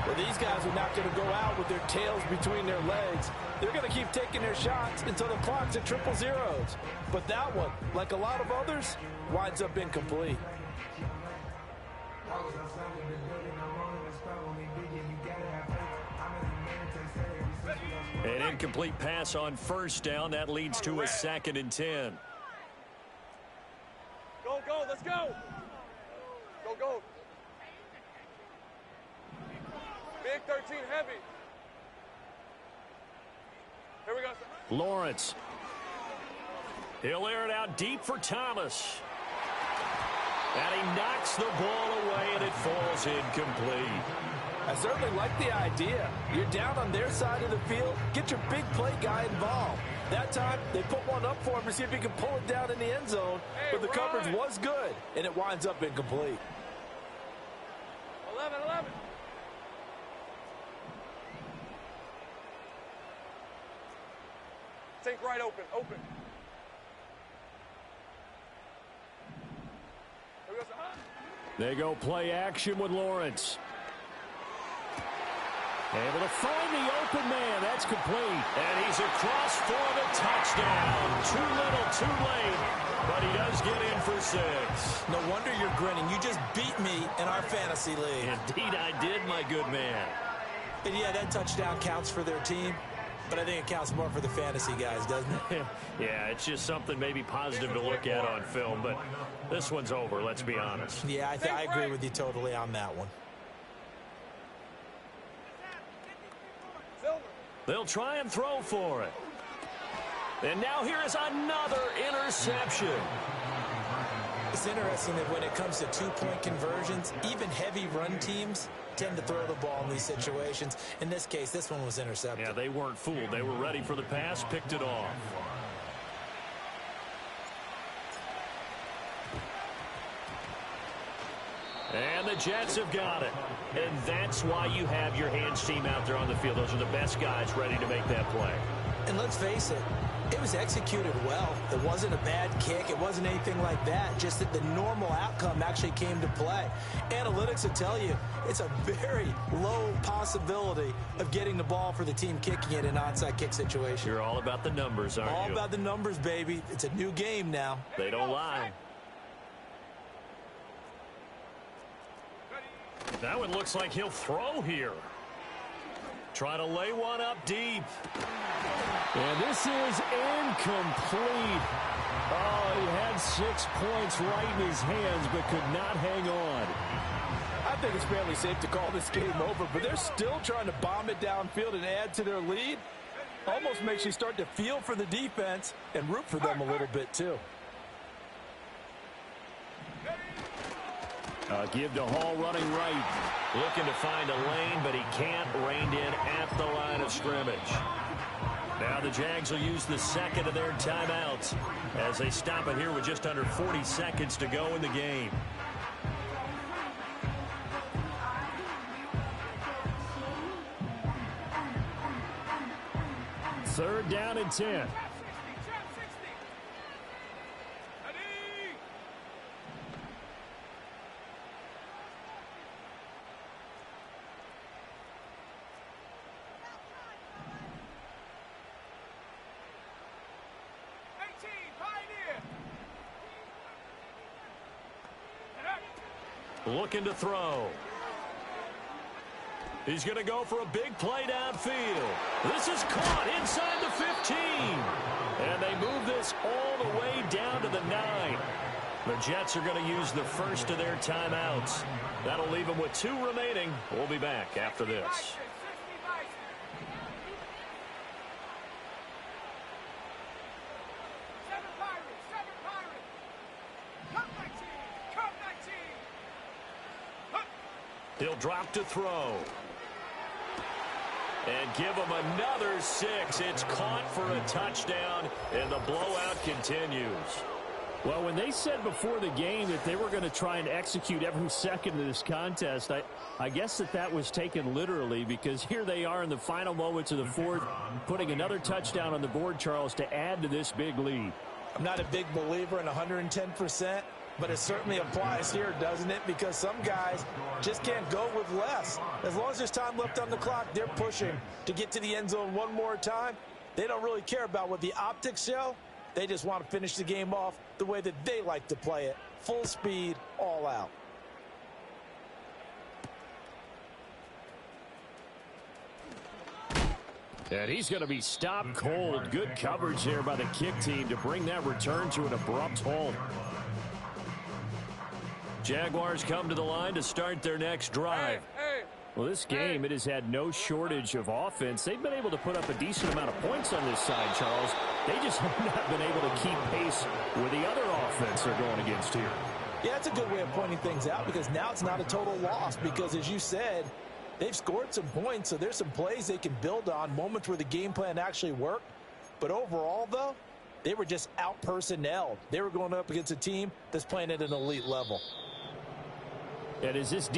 Well, these guys are not going to go out with their tails between their legs. They're going to keep taking their shots until the clock's at 000. But that one, like a lot of others, winds up incomplete. An incomplete pass on 1st down. That leads to a 2nd and 10. Go. Let's go. Go. Big 13, heavy. Here we go. Lawrence. He'll air it out deep for Thomas. And he knocks the ball away, and it falls incomplete. I certainly like the idea. You're down on their side of the field. Get your big play guy involved. That time, they put one up for him to see if he can pull it down in the end zone. But the coverage was good, and it winds up incomplete. 11. Think right open. Here we go. They go play action with Lawrence. Able to find the open man. That's complete. And he's across for the touchdown. Too little, too late. But he does get in for 6. No wonder you're grinning. You just beat me in our fantasy league. Indeed I did, my good man. And yeah, that touchdown counts for their team. But I think it counts more for the fantasy guys, doesn't it? Yeah, it's just something maybe positive to look at on film. But this one's over, let's be honest. Yeah, I agree with you totally on that one. They'll try and throw for it. And now here is another interception. It's interesting that when it comes to two-point conversions, even heavy run teams tend to throw the ball in these situations. In this case, this one was intercepted. Yeah, they weren't fooled. They were ready for the pass, picked it off. And the Jets have got it. And that's why you have your hands team out there on the field. Those are the best guys ready to make that play. And let's face it, it was executed well. It wasn't a bad kick. It wasn't anything like that. Just that the normal outcome actually came to play. Analytics will tell you it's a very low possibility of getting the ball for the team kicking it in an onside kick situation. You're all about the numbers, aren't you? All about the numbers, baby. It's a new game now. They don't lie. That one looks like he'll throw here. Try to lay one up deep. And this is incomplete. Oh, he had 6 points right in his hands, but could not hang on. I think it's fairly safe to call this game over, but they're still trying to bomb it downfield and add to their lead. Almost makes you start to feel for the defense and root for them a little bit, too. Give to Hall running right. Looking to find a lane, but he can't. Reined in at the line of scrimmage. Now the Jags will use the second of their timeouts as they stop it here with just under 40 seconds to go in the game. Third down and 10. Looking to throw. He's going to go for a big play downfield. This is caught inside the 15. And they move this all the way down to the 9. The Jets are going to use the first of their timeouts. That'll leave them with 2 remaining. We'll be back after this. He'll drop to throw. And give him another 6. It's caught for a touchdown, and the blowout continues. Well, when they said before the game that they were going to try and execute every second of this contest, I guess that was taken literally, because here they are in the final moments of the fourth, putting another touchdown on the board, Charles, to add to this big lead. I'm not a big believer in 110%. But it certainly applies here, doesn't it? Because some guys just can't go with less. As long as there's time left on the clock, they're pushing to get to the end zone one more time. They don't really care about what the optics show. They just want to finish the game off the way that they like to play it. Full speed, all out. And he's going to be stopped cold. Good coverage there by the kick team to bring that return to an abrupt halt. Jaguars come to the line to start their next drive. Well, this game, it has had no shortage of offense. They've been able to put up a decent amount of points on this side, Charles. They just have not been able to keep pace with the other offense they're going against here. Yeah, that's a good way of pointing things out, because now it's not a total loss, because as you said, they've scored some points, so there's some plays they can build on, moments where the game plan actually worked. But overall, though, they were just out-personnelled. They were going up against a team that's playing at an elite level. And as this defense